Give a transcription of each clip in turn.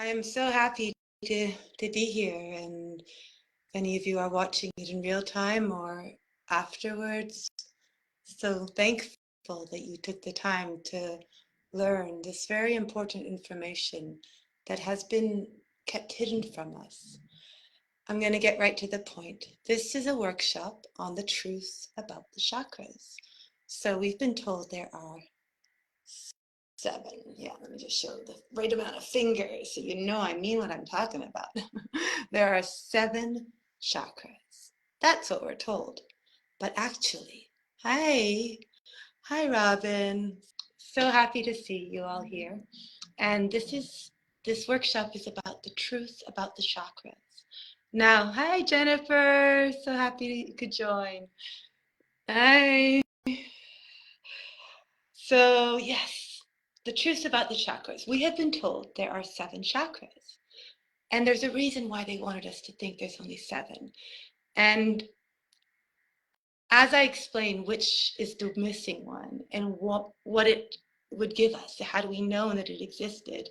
I am so happy to be here, and if any of you are watching it in real time or afterwards, so thankful that you took the time to learn this very important information that has been kept hidden from us. I'm going to get right to the point. This is a workshop on the truth about the chakras. So we've been told there are 7. Yeah, let me just show the right amount of fingers so you know I mean what I'm talking about. There are 7 chakras. That's what we're told. But actually, hi Robin. So happy to see you all here. And this workshop is about the truth about the chakras. Now, hi Jennifer. So happy you could join. Hi. So, yes, the truth about the chakras. We have been told there are 7 chakras. And there's a reason why they wanted us to think there's only 7. And as I explain which is the missing one and what it would give us, how do we know that it existed,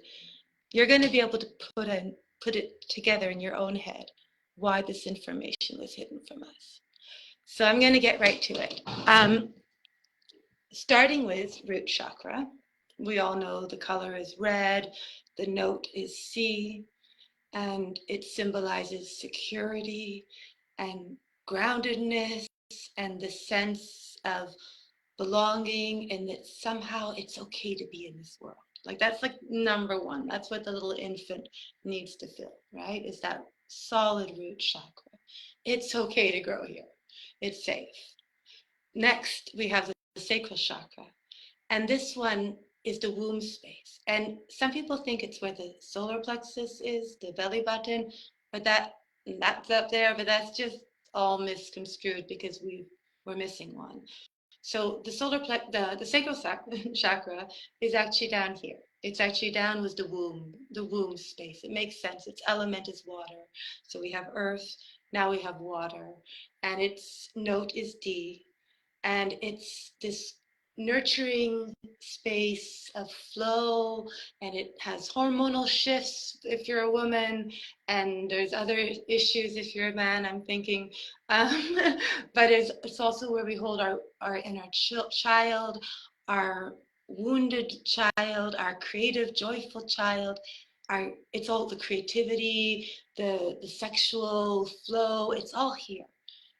you're going to be able to put it together in your own head why this information was hidden from us. So I'm going to get right to it. Starting with root chakra, we all know the color is red, the note is C, and it symbolizes security and groundedness and the sense of belonging, and that somehow it's okay to be in this world. Like that's like number one. That's what the little infant needs to feel, right? Is that solid root chakra. It's okay to grow here. It's safe. Next, we have the sacral chakra. And this one is the womb space. And some people think it's where the solar plexus is, the belly button, but that's up there, but that's just all misconstrued because we're missing one. So the the sacral chakra is actually down here. It's actually down with the womb space. It makes sense. Its element is water. So we have earth, now we have water, and its note is D, and it's this nurturing space of flow, and it has hormonal shifts if you're a woman, and there's other issues if you're a man, I'm thinking, but it's also where we hold our inner child, our wounded child, our creative joyful child. It's all the creativity, the sexual flow, it's all here.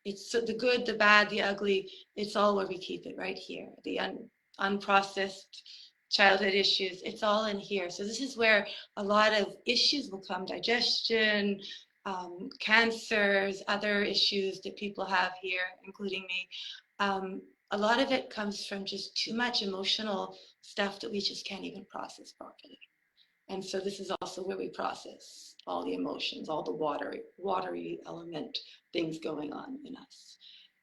It's the good, the bad, the ugly. It's all where we keep it, right here. The unprocessed childhood issues, it's all in here. So this is where a lot of issues will come: digestion, cancers, other issues that people have here, including me. A lot of it comes from just too much emotional stuff that we just can't even process properly. And so this is also where we process all the emotions, all the watery element things going on in us.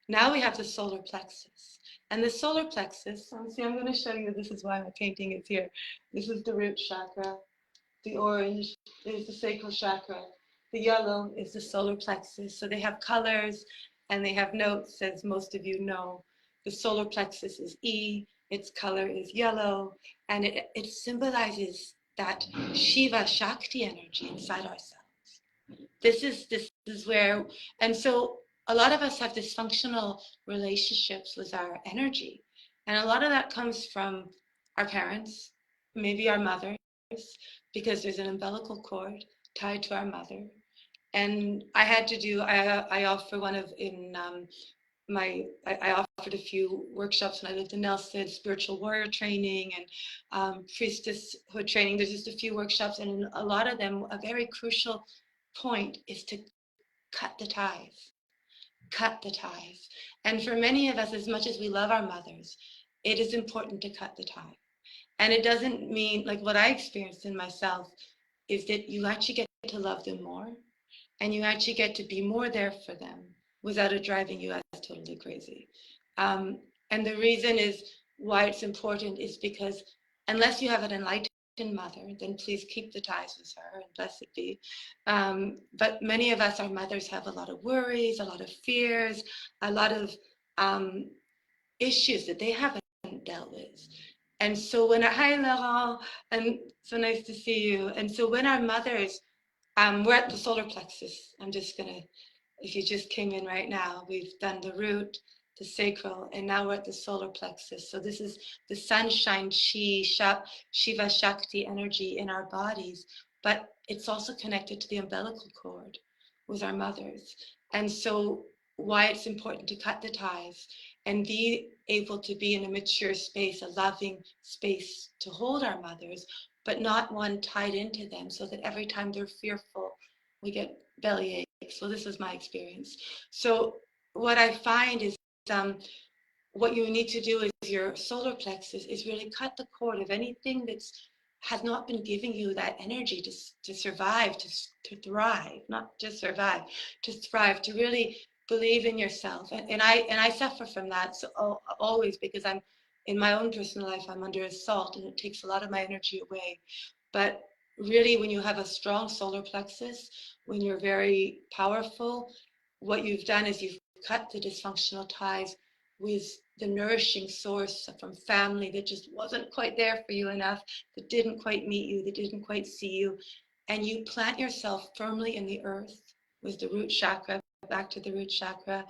Now we have the solar plexus. And the solar plexus, see, I'm going to show you, this is why my painting is here. This is the root chakra. The orange is the sacral chakra. The yellow is the solar plexus. So they have colors and they have notes, as most of you know. The solar plexus is E, its color is yellow, and it symbolizes that Shiva Shakti energy inside ourselves. This is where, and so a lot of us have dysfunctional relationships with our energy. And a lot of that comes from our parents, maybe our mothers, because there's an umbilical cord tied to our mother. And I offer one of, in I offered a few workshops when I lived in Nelson, spiritual warrior training and priestesshood training. There's just a few workshops, and in a lot of them, a very crucial point is to cut the ties. Cut the ties. And for many of us, as much as we love our mothers, it is important to cut the tie. And it doesn't mean, like what I experienced in myself, is that you actually get to love them more, and you actually get to be more there for them without it driving you as totally crazy. And the reason is why it's important is because unless you have an enlightened mother, then please keep the ties with her, and blessed be. But many of us, our mothers have a lot of worries, a lot of fears, a lot of issues that they haven't dealt with. And so when, hi Laurent, and so nice to see you. And so when our mothers, we're at the solar plexus. I'm just gonna, if you just came in right now, we've done the root, the sacral, and now we're at the solar plexus. So this is the sunshine chi, Shiva Shakti energy in our bodies, but it's also connected to the umbilical cord with our mothers. And so why it's important to cut the ties and be able to be in a mature space, a loving space to hold our mothers, but not one tied into them, so that every time they're fearful, we get belly aches. Well, this was my experience. So what I find is um, what you need to do is your solar plexus is really cut the cord of anything that's has not been giving you that energy to survive, to thrive, not just survive, to thrive, to really believe in yourself. And I suffer from that so always, because I'm in my own personal life, I'm under assault and it takes a lot of my energy away. But really, when you have a strong solar plexus, when you're very powerful, what you've done is you've cut the dysfunctional ties with the nourishing source from family that just wasn't quite there for you enough, that didn't quite meet you, that didn't quite see you. And you plant yourself firmly in the earth with the root chakra, back to the root chakra,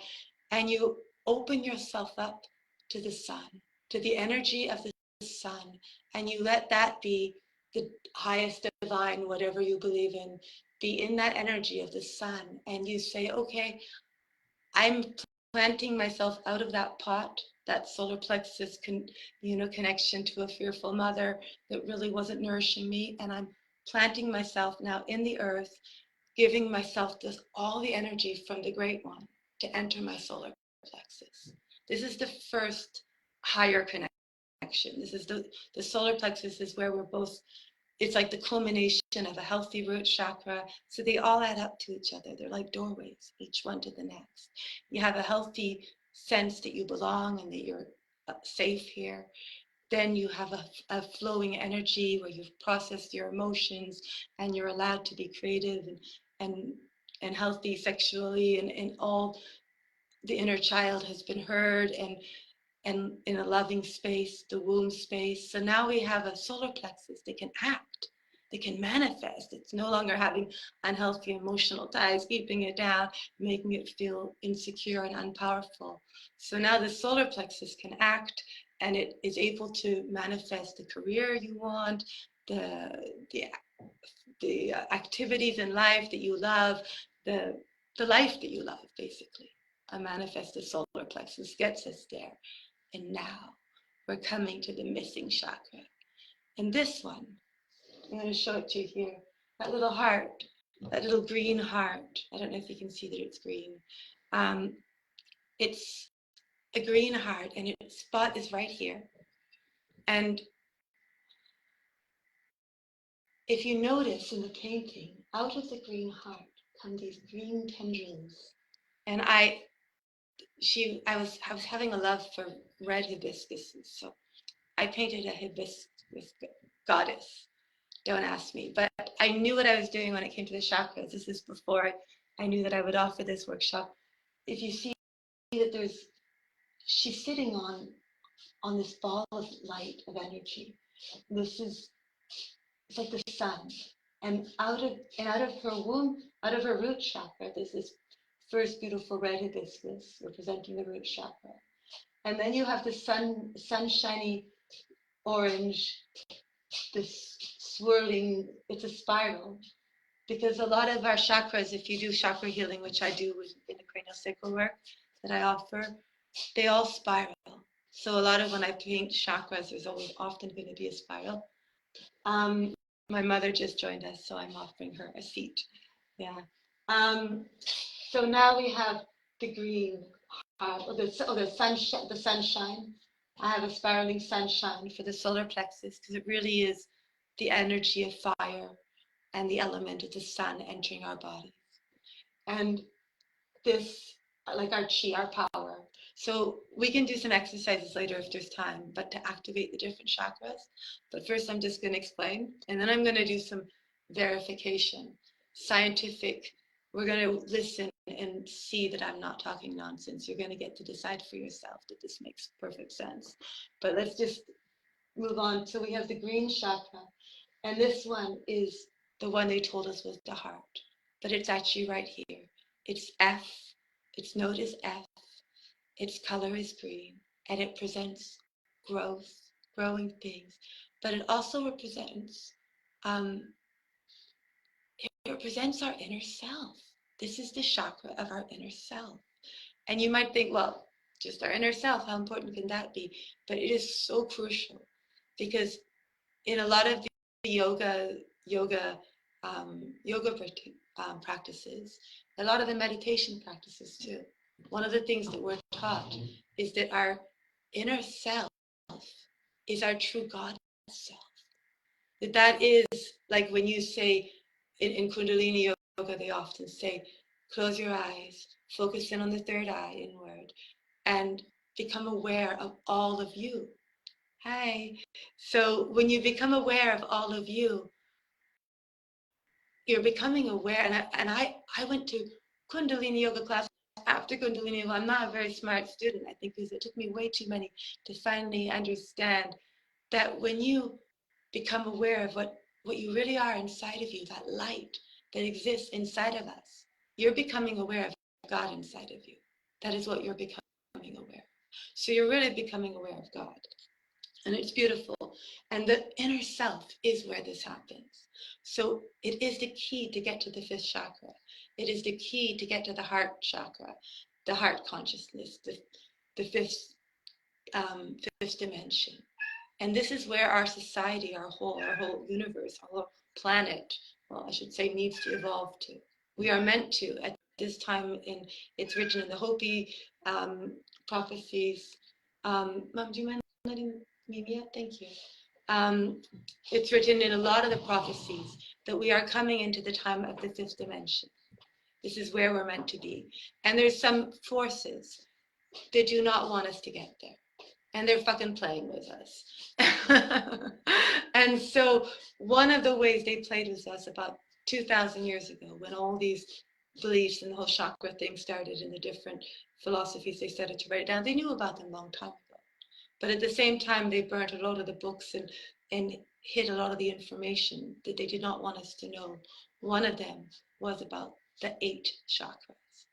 and you open yourself up to the sun, to the energy of the sun, and you let that be the highest divine, whatever you believe in, be in that energy of the sun. And you say, okay, I'm planting myself out of that pot, that solar plexus connection to a fearful mother that really wasn't nourishing me, and I'm planting myself now in the earth, giving myself all the energy from the great one to enter my solar plexus. This is the first higher connection. This is the solar plexus is where we're both, it's like the culmination of a healthy root chakra. So they all add up to each other. They're like doorways, each one to the next. You have a healthy sense that you belong and that you're safe here. Then you have a flowing energy where you've processed your emotions and you're allowed to be creative and, and healthy sexually, and all the inner child has been heard, and in a loving space, the womb space. So now we have a solar plexus that can act, that can manifest. It's no longer having unhealthy emotional ties, keeping it down, making it feel insecure and unpowerful. So now the solar plexus can act, and it is able to manifest the career you want, the, the, the activities in life that you love, the life that you love, basically. A manifested solar plexus gets us there. And now we're coming to the missing chakra. And this one, I'm going to show it to you here. That little heart, that little green heart. I don't know if you can see that it's green. It's a green heart, and its spot is right here. And if you notice in the painting, out of the green heart come these green tendrils. And I was having a love for red hibiscuses, so I painted a hibiscus goddess. Don't ask me, but I knew what I was doing when it came to the chakras. This is before I knew that I would offer this workshop. If you see that she's sitting on this ball of light, of energy. It's like the sun. And out of her womb, out of her root chakra, there's this first beautiful red hibiscus representing the root chakra. And then you have the sunshiny orange, this swirling, it's a spiral. Because a lot of our chakras, if you do chakra healing, which I do in the cranial sacral work that I offer, they all spiral. So a lot of when I paint chakras, there's always often going to be a spiral. My mother just joined us, so I'm offering her a seat. Yeah. So now we have the green, the sunshine. I have a spiraling sunshine for the solar plexus, because it really is the energy of fire and the element of the sun entering our bodies. And this, like our chi, our power. So we can do some exercises later if there's time, but to activate the different chakras. But first I'm just going to explain, and then I'm going to do some verification, scientific. We're going to listen and see that I'm not talking nonsense. You're going to get to decide for yourself that this makes perfect sense. But let's just move on. So we have the green chakra, and this one is the one they told us was the heart, but it's actually right here. It's F, its note is F, its color is green, and it presents growth, growing things, but it also um, it represents our inner self. This is the chakra of our inner self. And you might think, well, just our inner self, how important can that be? But it is so crucial because in a lot of the yoga practices, a lot of the meditation practices too. One of the things that we're taught is that our inner self is our true God self. That is like when you say in Kundalini yoga, they often say, close your eyes, focus in on the third eye inward, and become aware of all of you. Hi. So when you become aware of all of you, you're becoming aware. I went to Kundalini yoga class after Kundalini yoga. I'm not a very smart student, I think, because it took me way too many to finally understand that when you become aware of what you really are inside of you, that light that exists inside of us, you're becoming aware of God inside of you. That is what you're becoming aware. So you're really becoming aware of God. And it's beautiful. And the inner self is where this happens. So it is the key to get to the fifth chakra. It is the key to get to the heart chakra, the heart consciousness, the fifth dimension. And this is where our society, our whole universe, our whole planet, well, I should say, needs to evolve to. We are meant to at this time. It's written in the Hopi prophecies. Mom, do you mind letting me yet? Thank you. It's written in a lot of the prophecies that we are coming into the time of the fifth dimension. This is where we're meant to be. And there's some forces that do not want us to get there. And they're fucking playing with us. And so one of the ways they played with us about 2,000 years ago, when all these beliefs and the whole chakra thing started in the different philosophies, they started to write it down. They knew about them a long time ago. But at the same time, they burnt a lot of the books and hid a lot of the information that they did not want us to know. One of them was about the 8 chakras.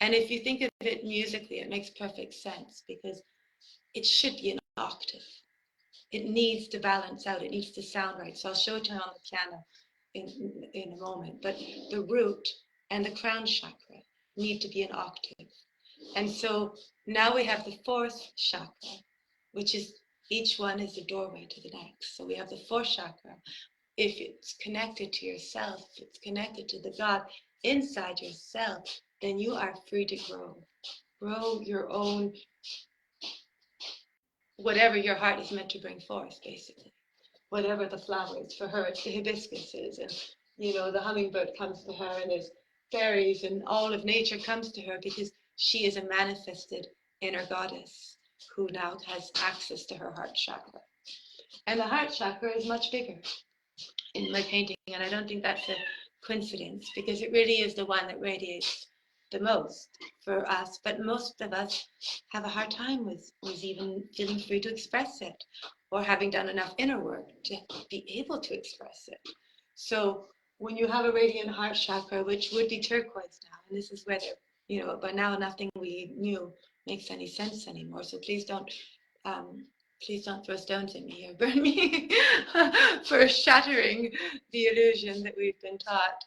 And if you think of it musically, it makes perfect sense because it should be an octave. It needs to balance out. It needs to sound right. So I'll show it to you on the piano in a moment. But the root and the crown chakra need to be an octave. And so now we have the fourth chakra, which is each one is the doorway to the next. So we have the fourth chakra. If it's connected to yourself, if it's connected to the God inside yourself, then you are free to grow. Grow your own, whatever your heart is meant to bring forth, basically. Whatever the flower is. For her, it's the hibiscuses, and the hummingbird comes to her, and there's fairies, and all of nature comes to her because she is a manifested inner goddess who now has access to her heart chakra. And the heart chakra is much bigger in my painting, and I don't think that's a coincidence because it really is the one that radiates the most for us. But most of us have a hard time with even feeling free to express it or having done enough inner work to be able to express it. So when you have a radiant heart chakra, which would be turquoise now, and this is where by now nothing we knew makes any sense anymore. So um, please don't throw stones at me or burn me for shattering the illusion that we've been taught.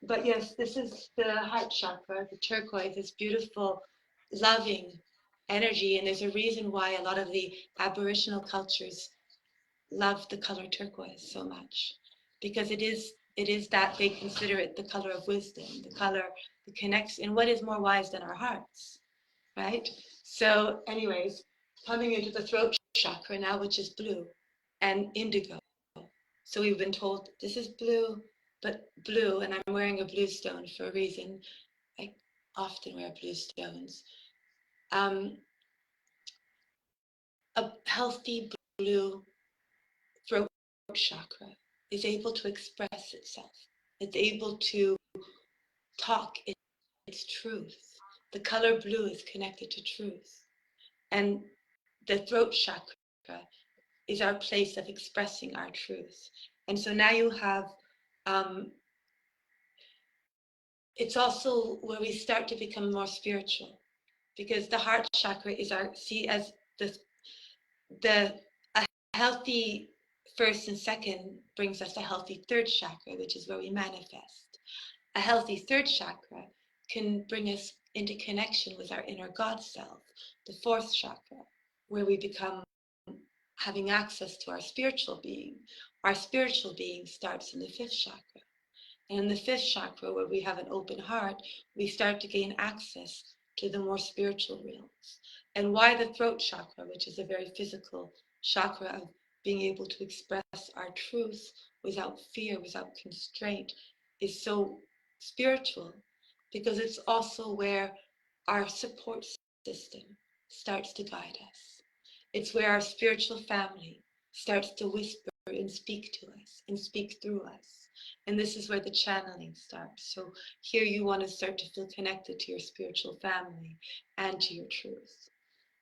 But yes, this is the heart chakra, the turquoise, this beautiful, loving energy. And there's a reason why a lot of the Aboriginal cultures love the color turquoise so much, because it is that they consider it the color of wisdom, the color that connects in what is more wise than our hearts, right? So anyways, coming into the throat chakra now, which is blue and indigo. So we've been told this is blue, but blue, and I'm wearing a blue stone for a reason. I often wear blue stones. A healthy blue throat chakra is able to express itself. It's able to talk its truth. The color blue is connected to truth. And the throat chakra is our place of expressing our truth. And so now you have, it's also where we start to become more spiritual, because the heart chakra is our, see, as the a healthy first and second brings us a healthy third chakra, which is where we manifest. A healthy third chakra can bring us into connection with our inner God self, the fourth chakra, where we become having access to our spiritual being. Our spiritual being starts in the fifth chakra. And in the fifth chakra, where we have an open heart, we start to gain access to the more spiritual realms. And why the throat chakra, which is a very physical chakra of being able to express our truth without fear, without constraint, is so spiritual, because it's also where our support system starts to guide us. It's where our spiritual family starts to whisper and speak to us and speak through us. And this is where the channeling starts. So here you want to start to feel connected to your spiritual family and to your truth.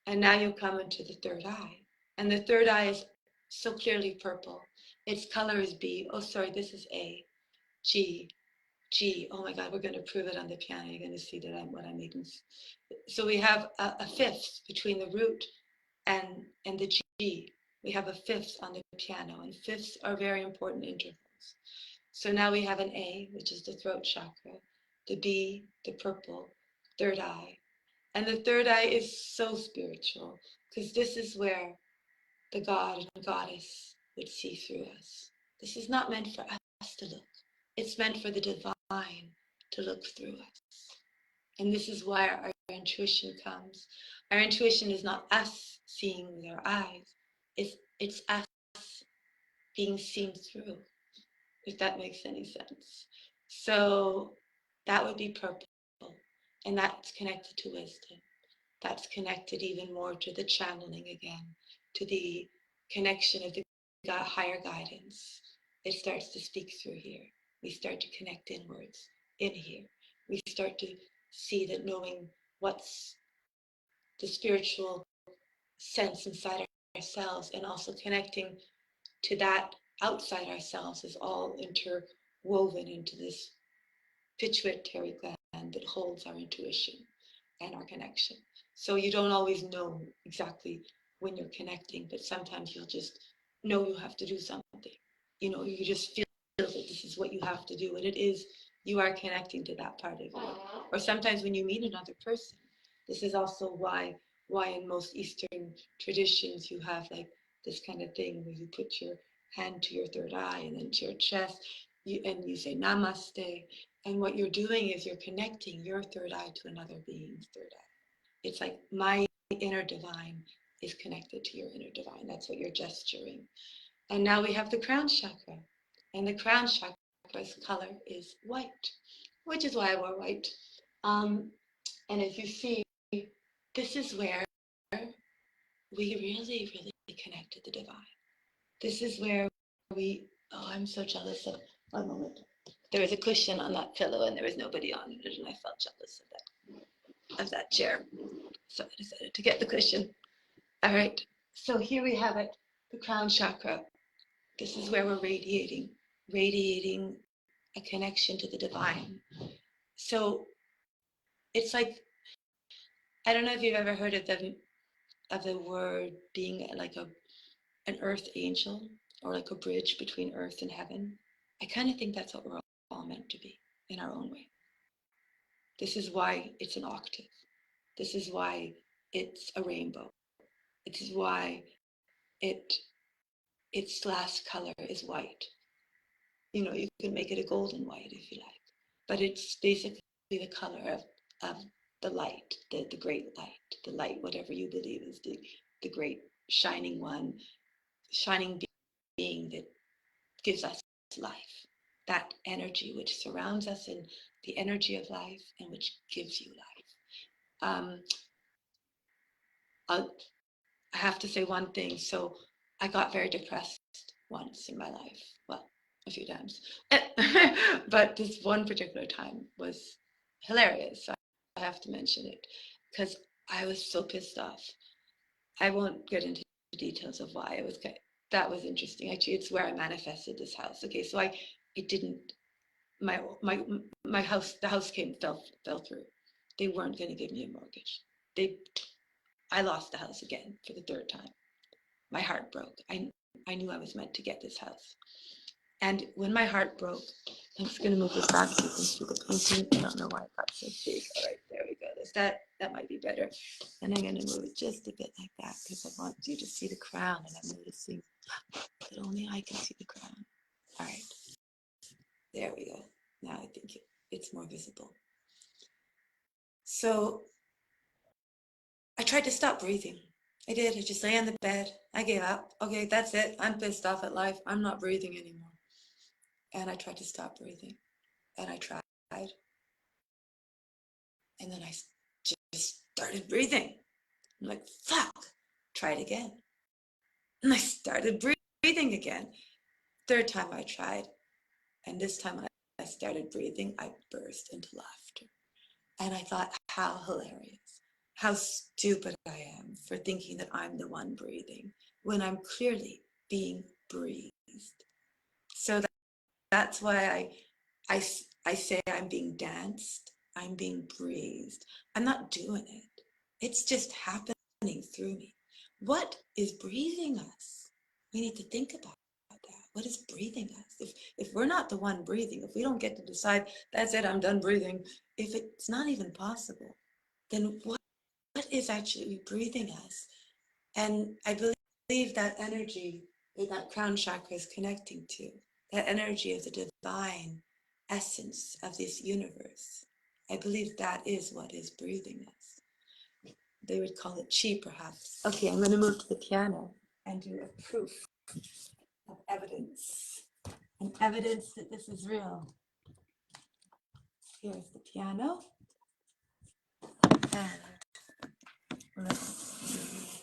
And now you come into the third eye. And the third eye is so clearly purple. Its color is B. Oh, sorry, this is A. G. G. Oh my God, we're going to prove it on the piano. You're going to see that what I'm making. So we have a fifth between the root and the G. We have a fifth on the piano, and fifths are very important intervals. So now we have an A, which is the throat chakra, the B, the purple, third eye. And the third eye is so spiritual, because this is where the God and goddess would see through us. This is not meant for us to look. It's meant for the divine to look through us. And this is why our intuition comes. Our intuition is not us seeing with our eyes. It's us being seen through, if that makes any sense. So that would be purple. And that's connected to wisdom. That's connected even more to the channeling again, to the connection of the higher guidance. It starts to speak through here. We start to connect inwards in here. We start to see that knowing what's the spiritual sense inside ourselves, and also connecting to that outside ourselves, is all interwoven into this pituitary gland that holds our intuition and our connection. So you don't always know exactly when you're connecting, but sometimes you'll just know you have to do something. You know, you just feel that this is what you have to do, and it is, you are connecting to that part of you. Or sometimes when you meet another person, this is also why in most Eastern traditions you have like this kind of thing where you put your hand to your third eye and then to your chest, and you say namaste. And what you're doing is you're connecting your third eye to another being's third eye. It's like my inner divine is connected to your inner divine. That's what you're gesturing. And now we have the crown chakra. And the crown chakra's color is white, which is why I wore white. And as you see, this is where we really, really connect to the divine. This is where oh, I'm so jealous of, one moment. There was a cushion on that pillow and there was nobody on it, and I felt jealous of that chair. So I decided to get the cushion. All right, so here we have it, the crown chakra. This is where we're radiating a connection to the divine. So it's like, I don't know if you've ever heard of the word being like an earth angel, or like a bridge between earth and heaven. I kind of think that's what we're all meant to be in our own way. This is why it's an octave. This is why it's a rainbow. It is why its last color is white. You know, you can make it a golden white if you like, but it's basically the color of the light, the great light, the light, whatever you believe is the great shining one, shining being that gives us life, that energy which surrounds us in the energy of life and which gives you life. I have to say one thing. So I got very depressed once in my life. Well, a few times. But this one particular time was hilarious. So I have to mention it because I was so pissed off. I won't get into details of why. It was that was interesting. Actually, it's where I manifested this house. Okay, so it didn't, my my house, the house fell through. They weren't going to give me a mortgage. They I lost the house again for the third time. My heart broke. I knew I was meant to get this house. And when my heart broke, I'm just going to move this back so you can see the painting. I don't know why it got so big. All right, there we go. That might be better. And I'm going to move it just a bit like that because I want you to see the crown, and I'm noticing that only I can see the crown. All right, there we go. Now I think it's more visible. So I tried to stop breathing. I did. I just lay on the bed. I gave up. Okay, that's it. I'm pissed off at life. I'm not breathing anymore. And I tried to stop breathing. And I tried. And then I just started breathing. I'm like, fuck. Try it again. And I started breathing again. Third time I tried. And this time when I started breathing, I burst into laughter. And I thought, how hilarious. How stupid I am for thinking that I'm the one breathing when I'm clearly being breathed. So that's why I say I'm being danced, I'm being breathed. I'm not doing it. It's just happening through me. What is breathing us? We need to think about that. What is breathing us? If we're not the one breathing, if we don't get to decide, that's it, I'm done breathing, if it's not even possible, then what is actually breathing us? And I believe that energy that crown chakra is connecting to, that energy of the divine essence of this universe. I believe that is what is breathing us. They would call it chi, perhaps. Okay, I'm going to move to the piano and do a proof of evidence, an evidence that this is real. Here's the piano. And let's see.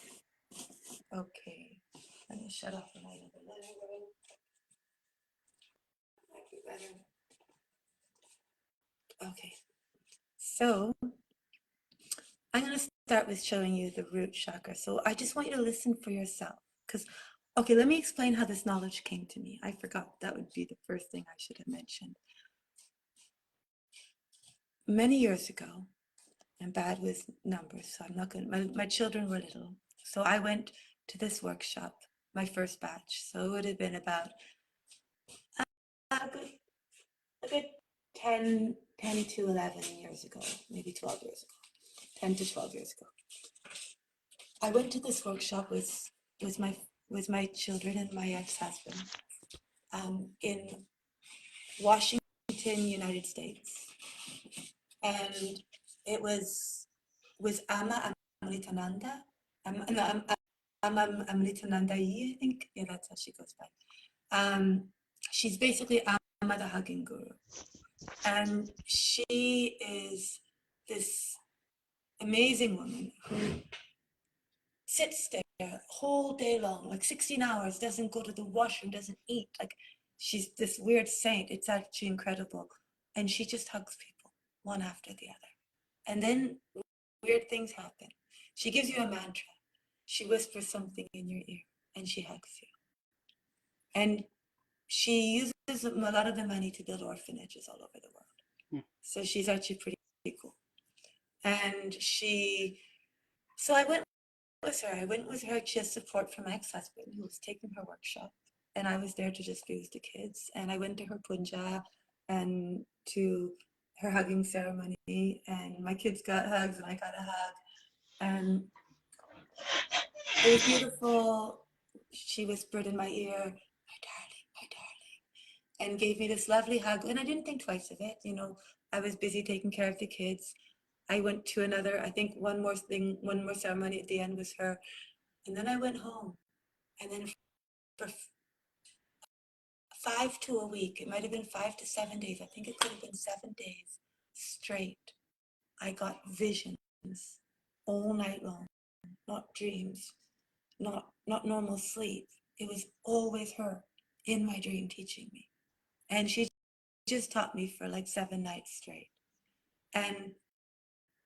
Okay, let me shut off the light of the living room. Might be better. Okay, so I'm going to start with showing you the root chakra. So I just want you to listen for yourself. Because, okay, let me explain how this knowledge came to me. I forgot that would be the first thing I should have mentioned. Many years ago, I'm bad with numbers, so I'm not going to, my children were little. So I went to this workshop, my first batch. So it would have been about a good 10 to 11 years ago, maybe 12 years ago, 10 to 12 years ago. I went to this workshop with my children and my ex-husband in Washington, United States, and it was with Ama Amritananda. Amritananda, I think. Yeah, that's how she goes by. She's basically Ama the Hugging Guru, and she is this amazing woman who sits there whole day long, like 16 hours, doesn't go to the washroom, doesn't eat. Like, she's this weird saint. It's actually incredible. And she just hugs people one after the other. And then weird things happen. She gives you a mantra. She whispers something in your ear and she hugs you. And she uses a lot of the money to build orphanages all over the world. So she's actually pretty cool. And so I went with her. I went with her. She has support from my ex-husband who was taking her workshop. And I was there to just be with the kids. And I went to her puja and to her hugging ceremony. And my kids got hugs and I got a hug. And it was beautiful. She whispered in my ear, my darling, and gave me this lovely hug. And I didn't think twice of it. You know, I was busy taking care of the kids. I went to another, I think one more ceremony at the end was her. And then I went home. And then for 5 to a week, it might have been 5 to 7 days, I think it could have been 7 days straight, I got visions all night long, not dreams, not normal sleep. It was always her in my dream teaching me. And she just taught me for like 7 nights straight. And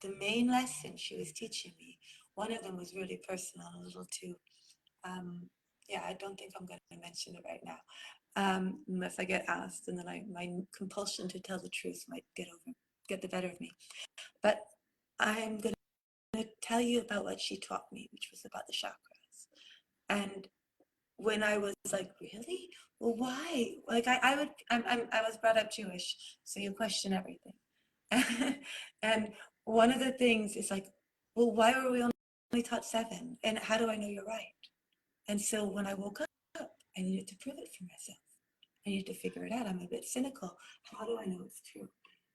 the main lesson she was teaching me, one of them was really personal, a little too Yeah, I don't think I'm going to mention it right now, unless I get asked, and then my compulsion to tell the truth might get the better of me. But I'm going to tell you about what she taught me, which was about the chakras. And when I was like, really? Well, why? Like I was brought up Jewish, so you question everything. And one of the things is like, well, why were we only taught seven? And how do I know you're right? And so when I woke up, I needed to prove it for myself. I needed to figure it out. I'm a bit cynical. How do I know it's true?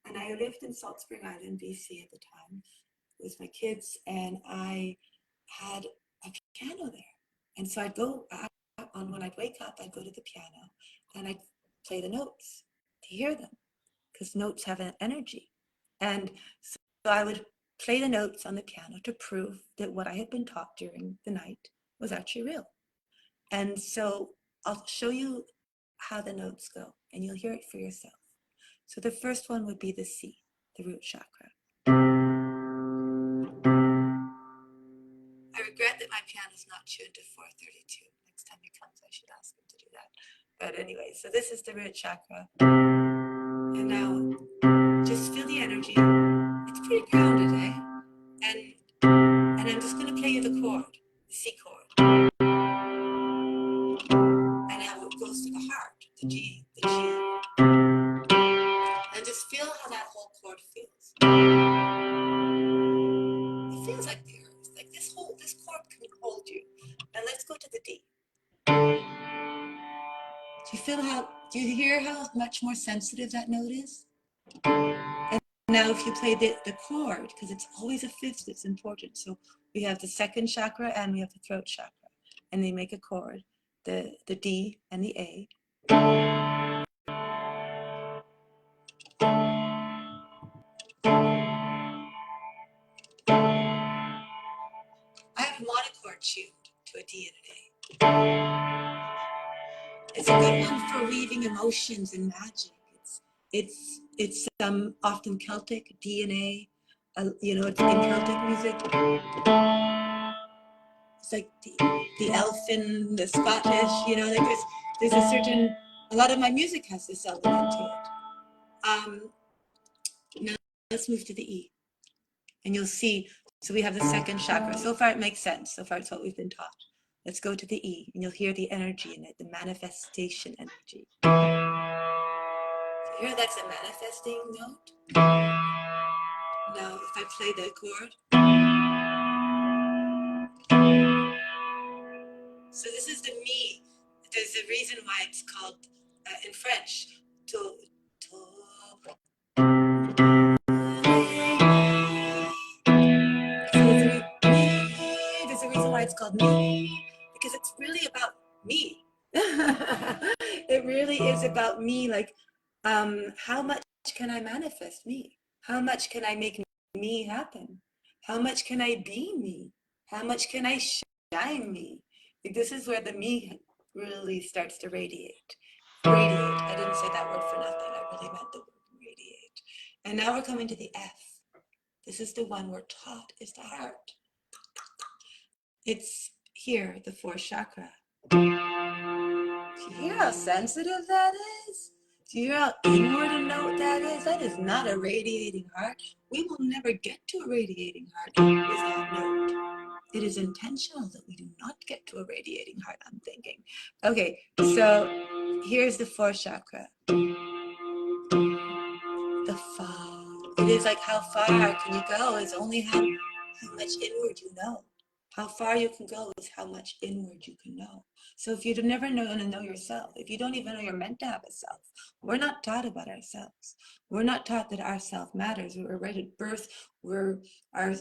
And I lived in Salt Spring Island, BC at the time with my kids, and I had a piano there. And so I'd go on when I'd wake up, I'd go to the piano and I'd play the notes to hear them because notes have an energy. And so I would play the notes on the piano to prove that what I had been taught during the night was actually real. And so I'll show you how the notes go and you'll hear it for yourself. So the first one would be the C, the root chakra. I regret that my piano's not tuned to 432. Next time he comes, I should ask him to do that. But anyway, so this is the root chakra. And now just feel the energy. It's pretty grounded, eh? And I'm just going to play you the chord, the C chord. And how it goes to the heart, the G, the G. And just feel how that whole chord feels. It feels like the earth, like this chord can hold you. Now let's go to the D. Do you hear how much more sensitive that note is? And now if you play the chord, because it's always a fifth that's important. So we have the second chakra and we have the throat chakra. And they make a chord, the D and the A. I have monochord tuned to a D and an A. It's a good one for weaving emotions and magic. It's often Celtic DNA. You know, it's in Celtic music. It's like the elfin, the Scottish. You know, like there's a certain. A lot of my music has this element to it. Now let's move to the E, and you'll see. So we have the second chakra. So far it makes sense. So far it's what we've been taught. Let's go to the E, and you'll hear the energy in it, the manifestation energy. You hear that's a manifesting note? Now, if I play the chord. So this is the mi. There's a reason why it's called, in French, to. There's a reason why it's called me, because it's really about me. It really is about me, like, how much can I manifest me? How much can I make me happen? How much can I be me? How much can I shine me? Like, this is where the me really starts to radiate. Radiate. I didn't say that word for nothing. I really meant the word radiate. And now we're coming to the F. This is the one we're taught is the heart. It's here, the fourth chakra. Do you hear how sensitive that is? Do you hear how inward a note that is? That is not a radiating heart. We will never get to a radiating heart with that note. It is intentional that we do not get to a radiating heart, I'm thinking. Okay, so here's the fourth chakra. The far. It is like how far can you go is only how much inward you know. How far you can go is how much inward you can know. So if you never know to know yourself, if you don't even know you're meant to have a self, we're not taught about ourselves. We're not taught that our self matters. We're right at birth. Our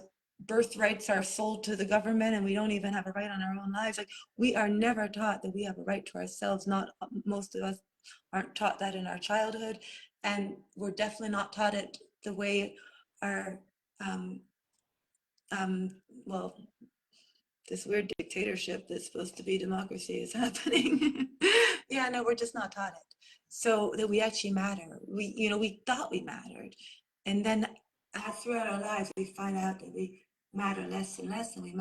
birthrights are sold to the government and we don't even have a right on our own lives. Like, we are never taught that we have a right to ourselves. Not most of us aren't taught that in our childhood. And we're definitely not taught it the way our well, this weird dictatorship that's supposed to be democracy is happening. Yeah, no, we're just not taught it. So that we actually matter. We thought we mattered. And then throughout our lives, we find out that we matter less and less, and we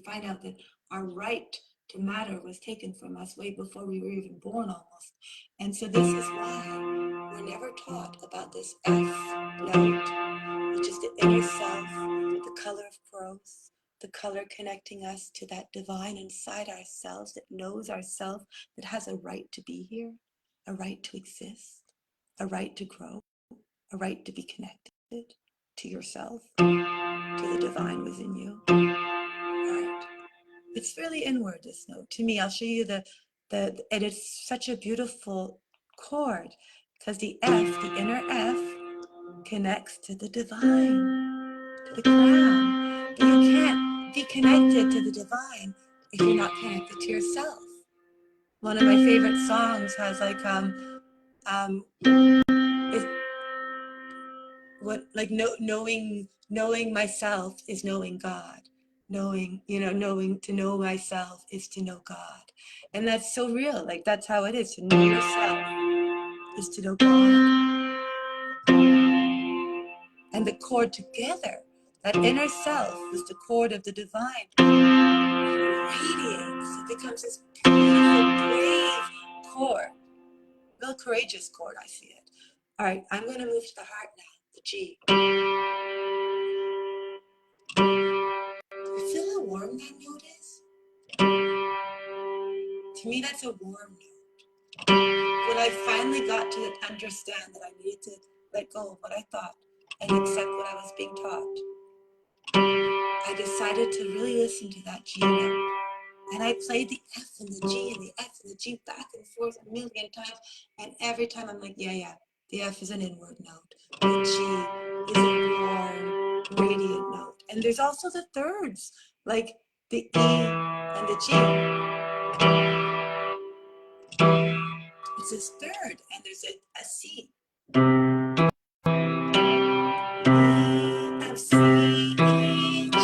find out that our right matter was taken from us way before we were even born almost. And so this is why we're never taught about this F note, which is the inner self, the color of growth, the color connecting us to that divine inside ourselves that knows ourselves, that has a right to be here, a right to exist, a right to grow, a right to be connected to yourself, to the divine within you. All right. It's really inward, this note. To me, I'll show you and it's such a beautiful chord because the F, the inner F, connects to the divine, to the crown. But you can't be connected to the divine if you're not connected to yourself. One of my favorite songs has like is what like knowing myself is knowing God. Knowing to know myself is to know God. And that's so real. Like that's how it is. To know yourself is to know God. And the chord together, that inner self is the chord of the divine. Radiates. It becomes this beautiful, brave chord. Real courageous chord, I see it. All right, I'm going to move to the heart now, the G. You feel how warm that note is? To me, that's a warm note. When I finally got to understand that I needed to let go of what I thought and accept what I was being taught, I decided to really listen to that G note. And I played the F and the G and the F and the G back and forth a million times. And every time I'm like, yeah, the F is an inward note. The G is a warm, radiant note. And there's also the thirds, like the E and the G. It's this third, and there's a C. E, F, C, E, G.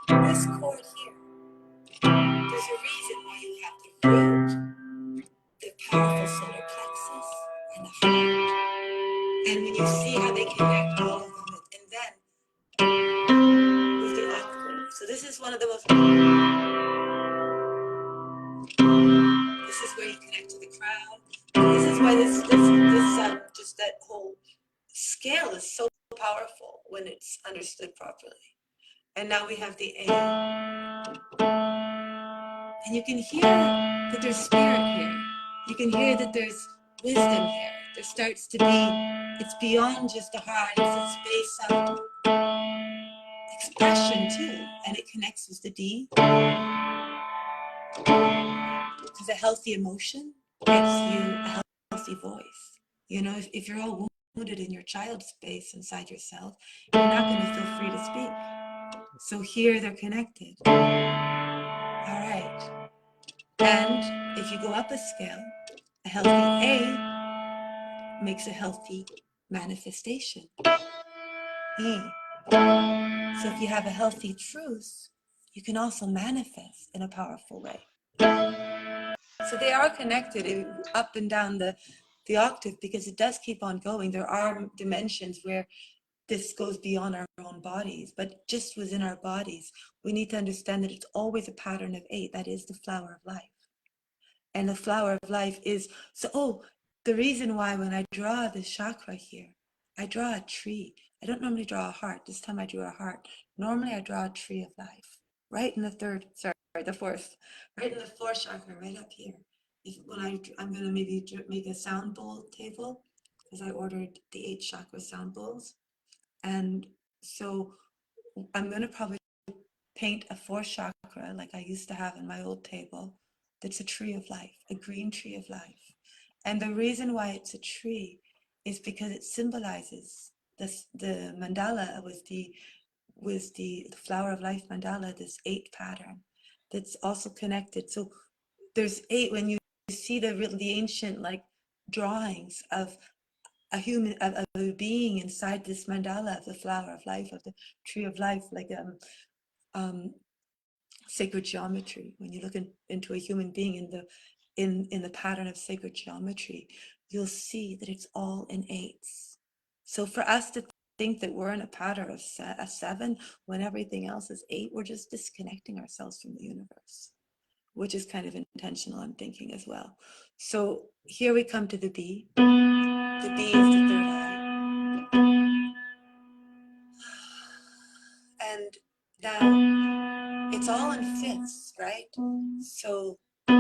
This chord here, there's a reason why you have the root, the powerful solar plexus, and the heart. And when you see how they connect all of them, and then with the octave. So this is one of the most, this is where you connect to the crown. And this is why this just that whole scale is so powerful when it's understood properly. And now we have the A. And you can hear that there's spirit here. You can hear that there's wisdom here. There starts to be, it's beyond just the heart, it's a space of expression too. And it connects with the D. Because a healthy emotion gives you a healthy voice. You know, if you're all wounded in your child space inside yourself, you're not going to feel free to speak. So here they're connected. All right. And if you go up a scale, a healthy A makes a healthy manifestation. E. So if you have a healthy truth, you can also manifest in a powerful way. So they are connected up and down the octave because it does keep on going. There are dimensions where this goes beyond our own bodies, but just within our bodies, we need to understand that it's always a pattern of 8. That is the flower of life. And the flower of life is, the reason why when I draw this chakra here, I draw a tree. I don't normally draw a heart. This time I drew a heart. Normally I draw a tree of life, right in the fourth, right in the fourth chakra, right up here. I'm going to maybe make a sound bowl table because I ordered the 8 chakra sound bowls. And so I'm going to probably paint a 4th chakra like I used to have in my old table. That's a tree of life, a green tree of life. And the reason why it's a tree is because it symbolizes the mandala with the flower of life mandala, this 8 pattern that's also connected. So there's 8 when you see the ancient like drawings of a human, of a being inside this mandala of the flower of life, of the tree of life, like sacred geometry. When you look into a human being in the pattern of sacred geometry, you'll see that it's all in 8s. So for us to think that we're in a pattern of a 7 when everything else is 8. We're just disconnecting ourselves from the universe, which is kind of intentional, I'm thinking as well. So here we come to the B. The B is the third eye. And now it's all in fifths, right? So C.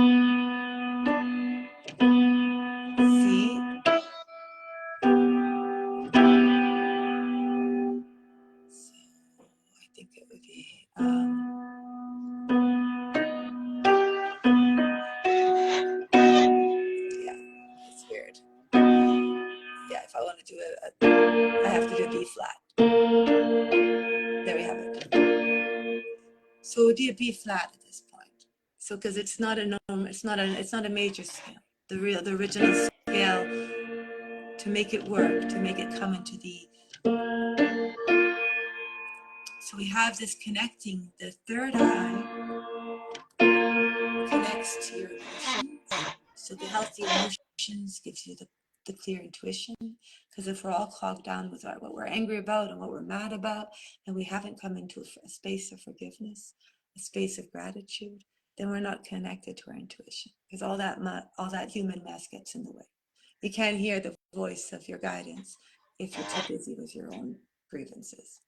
So I think it would be yeah, it's weird. Yeah, if I want to do I have to do a B flat. There we have it. So it would be a B flat at this point. So because it's not a norm, it's not a major scale. The original scale, to make it work, to make it come into the. So we have this connecting. The third eye connects to your emotions. So the healthy emotions gives you the clear intuition. Because if we're all clogged down with what we're angry about and what we're mad about, and we haven't come into a space of forgiveness, a space of gratitude, then we're not connected to our intuition. Because all that human mess gets in the way. You can't hear the voice of your guidance if you're too busy with your own grievances.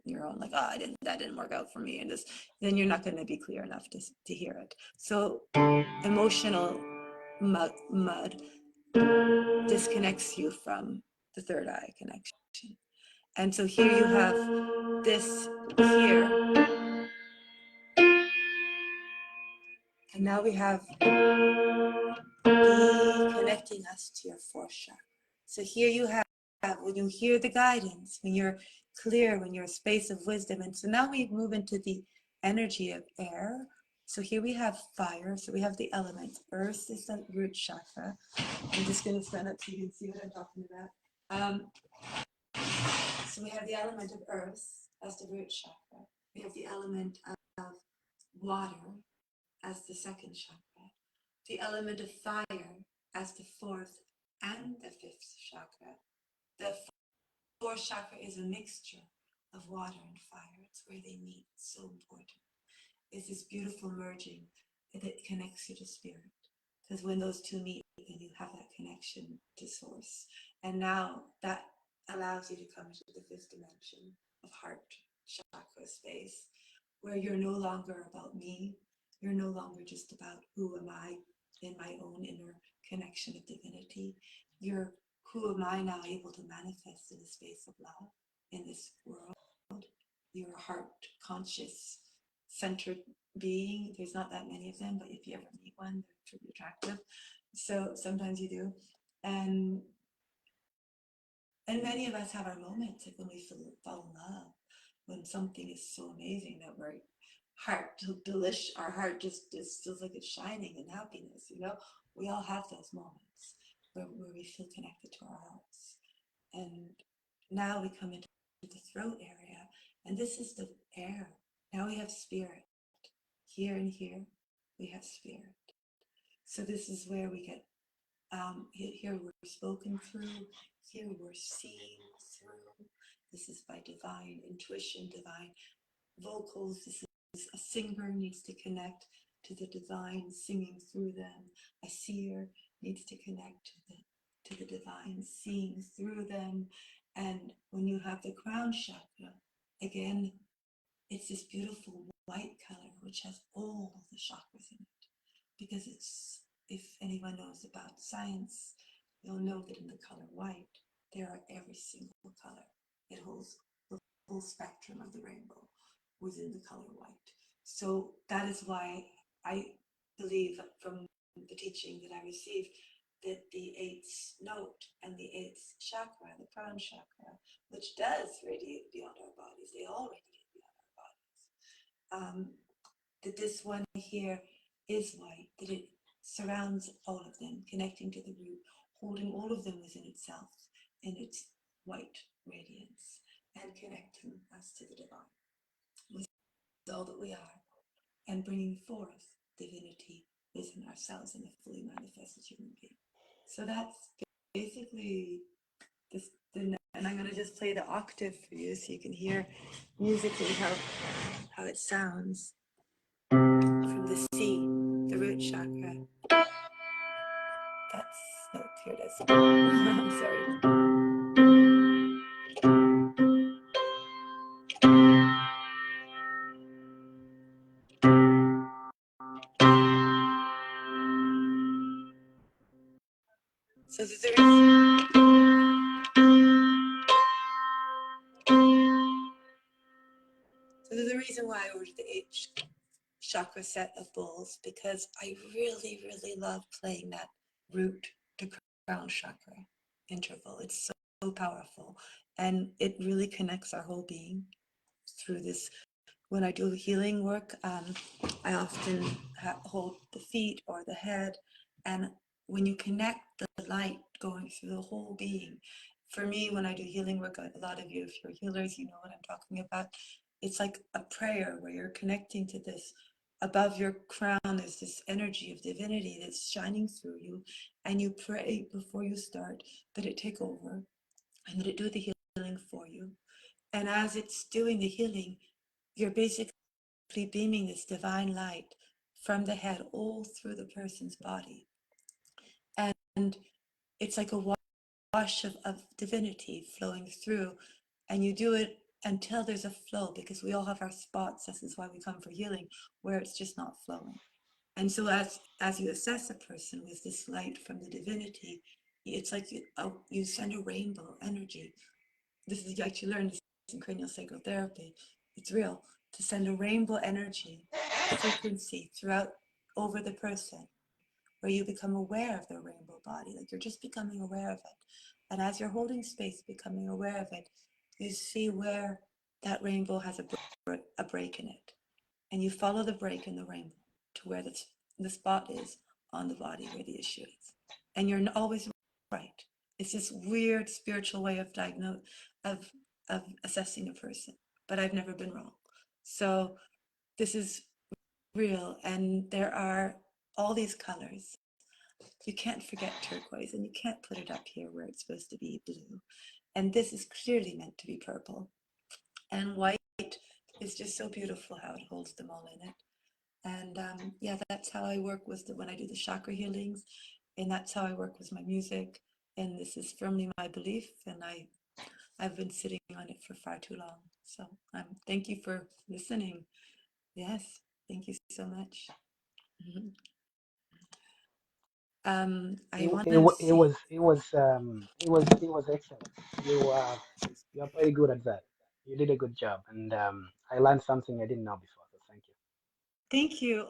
Your own, like, oh, that didn't work out for me, and this, then you're not going to be clear enough to hear it. So emotional mud disconnects you from the third eye connection. And so here you have this here, and now we have connecting us to your fourth chakra. So here you have, when you hear the guidance, when you're clear, when you're a space of wisdom. And so now we move into the energy of air. So here we have fire. So we have the element. Earth is the root chakra. I'm just going to stand up so you can see what I'm talking about. So we have the element of earth as the root chakra. We have the element of water as the second chakra. The element of fire as the fourth and the fifth chakra. The fourth chakra is a mixture of water and fire. It's where they meet. It's so important. It's this beautiful merging that connects you to spirit. Because when those two meet, then you have that connection to source. And now that allows you to come into the fifth dimension of heart chakra space, where you're no longer about me. You're no longer just about who am I in my own inner connection of divinity. You're who am I now able to manifest in the space of love in this world. You're a heart conscious centered being. There's not that many of them, but if you ever meet one, they're truly attractive. So sometimes you do. And many of us have our moments, like when we fall in love, when something is so amazing that our heart just feels like it's shining in happiness, you know? We all have those moments where we feel connected to our hearts. And now we come into the throat area, and this is the air. Now we have spirit. Here and here, we have spirit. So this is where we get, here we're spoken through, here we're seen through. This is by divine intuition, divine vocals. This is a singer needs to connect to the divine, singing through them. A seer needs to connect to the divine, seeing through them. And when you have the crown chakra, again, it's this beautiful white color which has all the chakras in it. Because it's, if anyone knows about science, you'll know that in the color white, there are every single color. It holds the full spectrum of the rainbow within the color white. So that is why I believe from the teaching that I received that the eighth note and the eighth chakra, the crown chakra, which does radiate beyond our bodies, they all radiate beyond our bodies. That this one here is white, that it surrounds all of them, connecting to the root, holding all of them within itself in its white radiance, and connecting us to the divine with all that we are, and bringing forth divinity within ourselves in a fully manifested human being. So that's basically this, and I'm going to just play the octave for you so you can hear musically how it sounds from the C, the root chakra. That's, no, here it is. I'm sorry. So there's a reason why I ordered the H chakra set of bowls, because I really, really love playing that root to crown chakra interval. It's so powerful, and it really connects our whole being through this. When I do healing work, I often hold the feet or the head, and when you connect the light going through the whole being, for me, when I do healing work, a lot of you, if you're healers, you know what I'm talking about. It's like a prayer where you're connecting to this. Above your crown, there's this energy of divinity that's shining through you, and you pray before you start that it take over and that it do the healing for you. And as it's doing the healing, you're basically beaming this divine light from the head all through the person's body. And it's like a wash of divinity flowing through. And you do it until there's a flow, because we all have our spots. This is why we come for healing, where it's just not flowing. And so as you assess a person with this light from the divinity, it's like you send a rainbow energy. This is, you actually learn this in cranial sacral therapy. It's real, to send a rainbow energy frequency throughout over the person, where you become aware of their rainbow body, like you're just becoming aware of it. And as you're holding space, becoming aware of it, you see where that rainbow has a break in it. And you follow the break in the rainbow to where the spot is on the body where the issue is. And you're always right. It's this weird spiritual way of of assessing a person, but I've never been wrong. So this is real, and there are all these colors. You can't forget turquoise, and you can't put it up here where it's supposed to be blue. And this is clearly meant to be purple. And white is just so beautiful how it holds them all in it. And yeah, that's how I work when I do the chakra healings, and that's how I work with my music. And this is firmly my belief, and I've been sitting on it for far too long. So thank you for listening. Yes, thank you so much. Mhm. I want to see. It was excellent. You are very good at that. You did a good job, and I learned something I didn't know before. So thank you. Thank you.